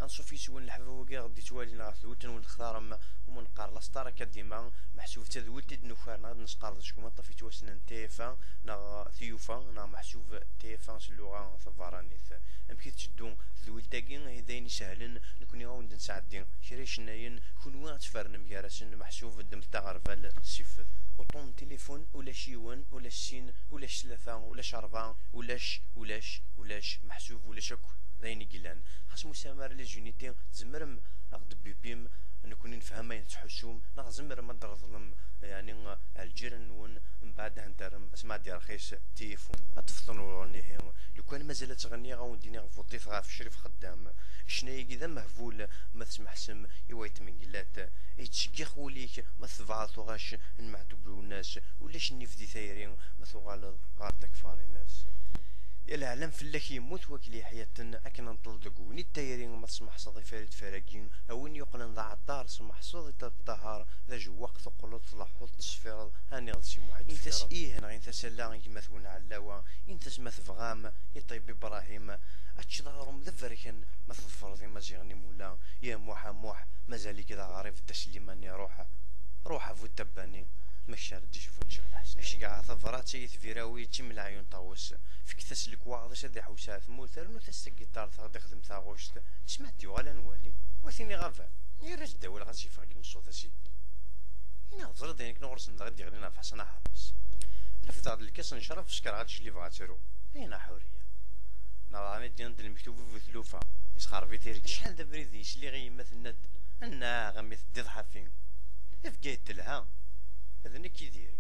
غنصوفي سوى الحفا وكاع غادي توالينا ثوتن ونختار ومنقار لاستار كديما محسوب تذولت دنوفارنا نسقار شكون طفي توسنا تيفا نا ثيوفا نا محسوب تيفا اللغه ثفرانيث امكي تشدو ذولتاكين هذين سهلن نكوني غاوند نساعدين شريش ناين كونوا تفرن مكارسن محسوب الدم تاع غرفال سيف وطون تليفون ولا شيوان ولا السين ولا ثلاثة ولا أربعة ولاش محسوب ولا شكو ذاين قلان خاص مسامر لي جونيتي زمرم ناخد بيبيم نكون نفهم ما تحسوم ناخد زمر ما ظلم يعني الجيران نون من بعد هنترم اسمع ديال رخيص تليفون اطفطنوا راني لو كان مازال تغني غاونديني غفوطي في شريف خدام شناهي كذا مهفول ما تسمح سم يوايت من قلات يتشقي خوليك ما تبعثو غاش نمعتو الناس ولا شني في دي ثايرين ما ثوغالض غار تكفار الناس يا العالم فلاك يموت وكلي حياة اكن نطل دقوني التايرين ما تسمح صدي فارد فراقين اوين يقلن ضاع الدار سمح صدي الطهار ذا جواق ثقلط تلاحظ تصفير هاني غدسي موحد انتس ايه انا انتس لا كيما ثون علاوة انتس ما تفغام يطيب ابراهيم اتش ظهرهم ذفركن ما تظفر ما زيغني مولا يا موح مازال كذا غريب التسليماني روح فو التباني مشار دي شوفو نشغل حسن اش كاع ثفرات سيث فيراوي تم العيون طاوس فيك تسلك واغدش هذي حوسات موثر نو تسكيطار ثاغدي خدم ثاغوشت سمعتي ولا نوالي وثيني غافا يرج داول غاسي فرق الصوت اسيدي هنا زر دينك نغرس ندغدي غنينا في حسن حرس رفض هذا الكاس نشرف شكر غاتجي لي بغا ترو هنا حوريه نراني ديال المكتوب في ثلوفه يسخر في تيركي شحال دا بريديش اللي غيمثلنا انا غمث دي ضحافين افكيت لها هذا نكي ديري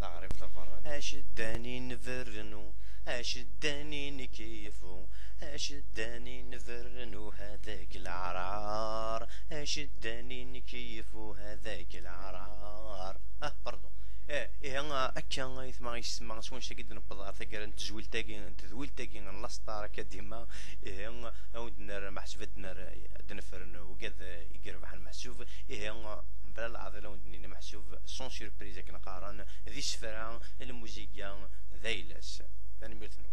لا غريب ثفران اشداني نفرنو اشداني نكيفو اشداني نفرنو هذاك العرار اشداني نكيفو هذاك العرار باردون انا اكا يسمع يسمع شكون شاكيد نبض ثقر نتزويل تاكي نتذويل تاكي نلاصطار كديما اود نار محسوب دنفرن وكذا يقرب حال محسوب بلا العضله ودني محسوب سون سيربريز كنقارن ذي السفران الموسيقى ذيلاس ثاني ميرتنو